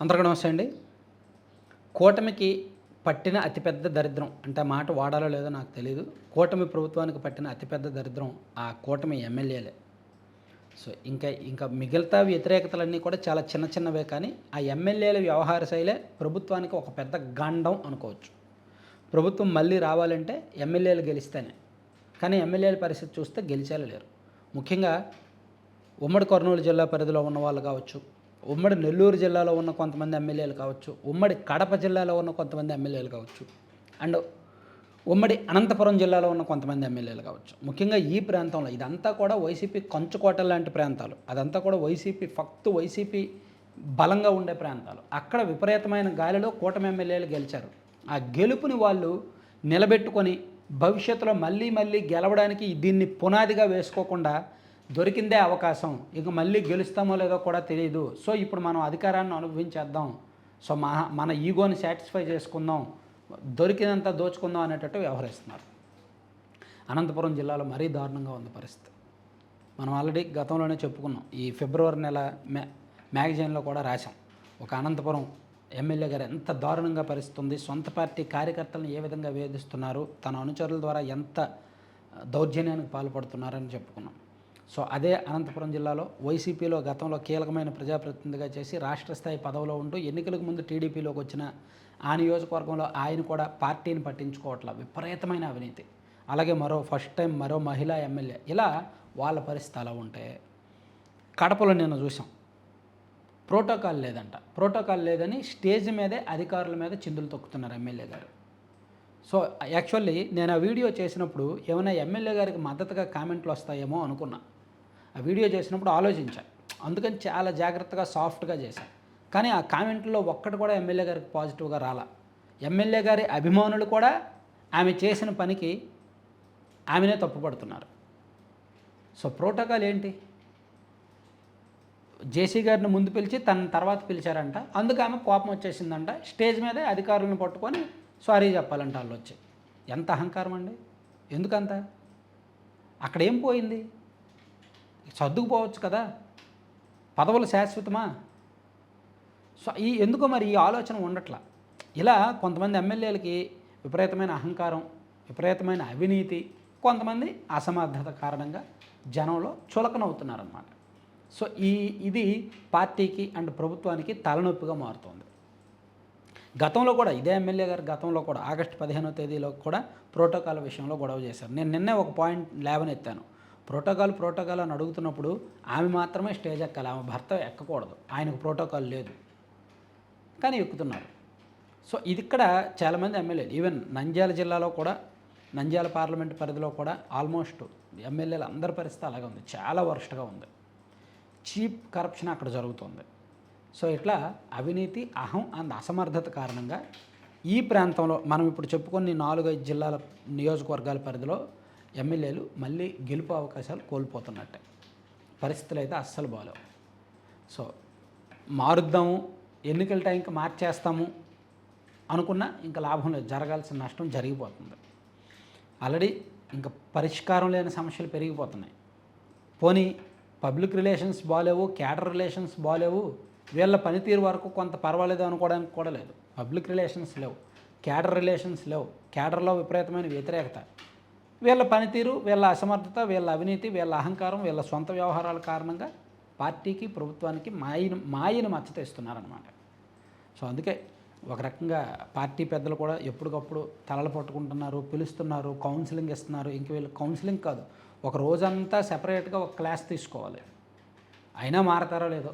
అందరికీ నమస్తే అండి. కూటమికి పట్టిన అతిపెద్ద దరిద్రం అంటే ఆ మాట వాడాలో లేదో నాకు తెలీదు. కూటమి ప్రభుత్వానికి పట్టిన అతిపెద్ద దరిద్రం ఆ కూటమి ఎమ్మెల్యేలే. సో, ఇంకా మిగతా వ్యతిరేకతలన్నీ కూడా చాలా చిన్న చిన్నవే, కానీ ఆ ఎమ్మెల్యేల వ్యవహార శైలే ప్రభుత్వానికి ఒక పెద్ద గండం అనుకోవచ్చు. ప్రభుత్వం మళ్ళీ రావాలంటే ఎమ్మెల్యేలు గెలిస్తేనే. కానీ ఎమ్మెల్యేల పరిస్థితి చూస్తే గెలిచేలా లేరు. ముఖ్యంగా ఉమ్మడి కర్నూలు జిల్లా పరిధిలో ఉన్న వాళ్ళు కావచ్చు, ఉమ్మడి నెల్లూరు జిల్లాలో ఉన్న కొంతమంది ఎమ్మెల్యేలు కావచ్చు, ఉమ్మడి కడప జిల్లాలో ఉన్న కొంతమంది ఎమ్మెల్యేలు కావచ్చు, అండ్ ఉమ్మడి అనంతపురం జిల్లాలో ఉన్న కొంతమంది ఎమ్మెల్యేలు కావచ్చు. ముఖ్యంగా ఈ ప్రాంతంలో ఇదంతా కూడా వైసీపీ కంచుకోట లాంటి ప్రాంతాలు. అదంతా కూడా వైసీపీ బలంగా ఉండే ప్రాంతాలు. అక్కడ విపరీతమైన గాలిలో కూటమి ఎమ్మెల్యేలు గెలిచారు. ఆ గెలుపుని వాళ్ళు నిలబెట్టుకొని భవిష్యత్తులో మళ్ళీ గెలవడానికి దీన్ని పునాదిగా వేసుకోకుండా దొరికిందే అవకాశం, ఇక మళ్ళీ గెలుస్తామో లేదో కూడా తెలియదు, సో ఇప్పుడు మనం అధికారాన్ని అనుభవించేద్దాం, సో మన ఈగోని సాటిస్ఫై చేసుకుందాం, దొరికినంత దోచుకుందాం అనేటట్టు వ్యవహరిస్తున్నారు. అనంతపురం జిల్లాలో మరీ దారుణంగా ఉంది పరిస్థితి. మనం ఆల్రెడీ గతంలోనే చెప్పుకున్నాం. ఈ ఫిబ్రవరి నెల మ్యాగజైన్లో కూడా రాశాం. ఒక అనంతపురం ఎమ్మెల్యే గారు ఎంత దారుణంగా పరిస్థితి ఉంది, సొంత పార్టీ కార్యకర్తలను ఏ విధంగా వేధిస్తున్నారు, తన అనుచరుల ద్వారా ఎంత దౌర్జన్యానికి పాల్పడుతున్నారని చెప్పుకున్నాం. సో అదే అనంతపురం జిల్లాలో వైసీపీలో గతంలో కీలకమైన ప్రజాప్రతినిధిగా చేసి రాష్ట్ర స్థాయి పదవిలో ఉంటూ ఎన్నికలకు ముందు టీడీపీలోకి వచ్చిన ఆ నియోజకవర్గంలో ఆయన కూడా పార్టీని పట్టించుకోవట్ల, విపరీతమైన అవినీతి. అలాగే ఫస్ట్ టైం మరో మహిళా ఎమ్మెల్యే. ఇలా వాళ్ళ పరిస్థితి అలా ఉంటే కడపలో నిన్న చూసాం. ప్రోటోకాల్ లేదని స్టేజ్ మీదే అధికారుల మీద చిందులు తొక్కుతున్నారు ఎమ్మెల్యే గారు. సో యాక్చువల్లీ నేను ఆ వీడియో చేసినప్పుడు ఏమైనా ఎమ్మెల్యే గారికి మద్దతుగా కామెంట్లు వస్తాయేమో అనుకున్నా. ఆ వీడియో చేసినప్పుడు ఆలోచించాను, అందుకని చాలా జాగ్రత్తగా సాఫ్ట్గా చేశాను. కానీ ఆ కామెంట్లో ఒక్కటి కూడా ఎమ్మెల్యే గారికి పాజిటివ్గా రాలా. ఎమ్మెల్యే గారి అభిమానులు కూడా ఆమె చేసిన పనికి ఆమెనే తప్పుపడుతున్నారు. సో ప్రోటోకాల్ ఏంటి? జేసీ గారిని ముందు పిలిచి తన తర్వాత పిలిచారంట, అందుకు ఆమె కోపం వచ్చేసిందంట. స్టేజ్ మీదే అధికారులను పట్టుకొని సారీ చెప్పాలంట వాళ్ళు వచ్చి. ఎంత అహంకారం అండి! ఎందుకంత? అక్కడేం పోయింది? సర్దుకుపోవచ్చు కదా, పదవులు శాశ్వతమా? సో ఎందుకో మరి ఈ ఆలోచన ఉండట్లా. ఇలా కొంతమంది ఎమ్మెల్యేలకి విపరీతమైన అహంకారం, విపరీతమైన అవినీతి, కొంతమంది అసమర్థత కారణంగా జనంలో చులకనవుతున్నారన్నమాట. సో ఇది పార్టీకి అండ్ ప్రభుత్వానికి తలనొప్పిగా మారుతోంది. గతంలో కూడా ఇదే ఎమ్మెల్యే గారు గతంలో కూడా ఆగస్టు 15వ తేదీలో కూడా ప్రోటోకాల్ విషయంలో గొడవ చేశారు. నేను నిన్నే ఒక పాయింట్ లేవనెత్తాను. ప్రోటోకాల్ అని అడుగుతున్నప్పుడు ఆమె మాత్రమే స్టేజ్ ఎక్కాలి, ఆమె భర్త ఎక్కకూడదు. ఆయనకు ప్రోటోకాల్ లేదు, కానీ ఎక్కుతున్నారు. సో ఇది ఇక్కడ చాలామంది ఎమ్మెల్యేలు, ఈవెన్ నంద్యాల జిల్లాలో కూడా, నంద్యాల పార్లమెంట్ పరిధిలో కూడా ఆల్మోస్ట్ ఎమ్మెల్యేలు అందరి పరిస్థితి అలాగే ఉంది. చాలా వరస్ట్గా ఉంది. చీప్ కరప్షన్ అక్కడ జరుగుతుంది. సో ఇట్లా అవినీతి, అహం అండ్ అసమర్థత కారణంగా ఈ ప్రాంతంలో మనం ఇప్పుడు చెప్పుకొని 4-5 జిల్లాల నియోజకవర్గాల పరిధిలో ఎమ్మెల్యేలు మళ్ళీ గెలుపు అవకాశాలు కోల్పోతున్నట్టే. పరిస్థితులు అయితే అస్సలు బాలేవు. సో మారుద్దాము, ఎన్నికల టైంకి మార్చేస్తాము అనుకున్నా ఇంకా లాభం లేదు, జరగాల్సిన నష్టం జరిగిపోతుంది. ఆల్రెడీ ఇంకా పరిష్కారం లేని సమస్యలు పెరిగిపోతున్నాయి. పోనీ పబ్లిక్ రిలేషన్స్ బాలేవు, క్యాడర్ రిలేషన్స్ బాలేవు, వీళ్ళ పనితీరు వరకు కొంత పర్వాలేదు అనుకోవడానికి కూడా లేదు. పబ్లిక్ రిలేషన్స్ లేవు, క్యాడర్ రిలేషన్స్ లేవు, క్యాడర్లో విపరీతమైన వ్యతిరేకత, వీళ్ళ పనితీరు, వీళ్ళ అసమర్థత, వీళ్ళ అవినీతి, వీళ్ళ అహంకారం, వీళ్ళ సొంత వ్యవహారాల కారణంగా పార్టీకి ప్రభుత్వానికి మాయను మచ్చతేస్తున్నారనమాట. సో అందుకే ఒక రకంగా పార్టీ పెద్దలు కూడా ఎప్పటికప్పుడు తలలు పట్టుకుంటున్నారు, పిలుస్తున్నారు, కౌన్సిలింగ్ ఇస్తున్నారు. ఇంక వీళ్ళు కౌన్సిలింగ్ కాదు, ఒక రోజంతా సెపరేట్గా ఒక క్లాస్ తీసుకోవాలి. అయినా మారతారో లేదో.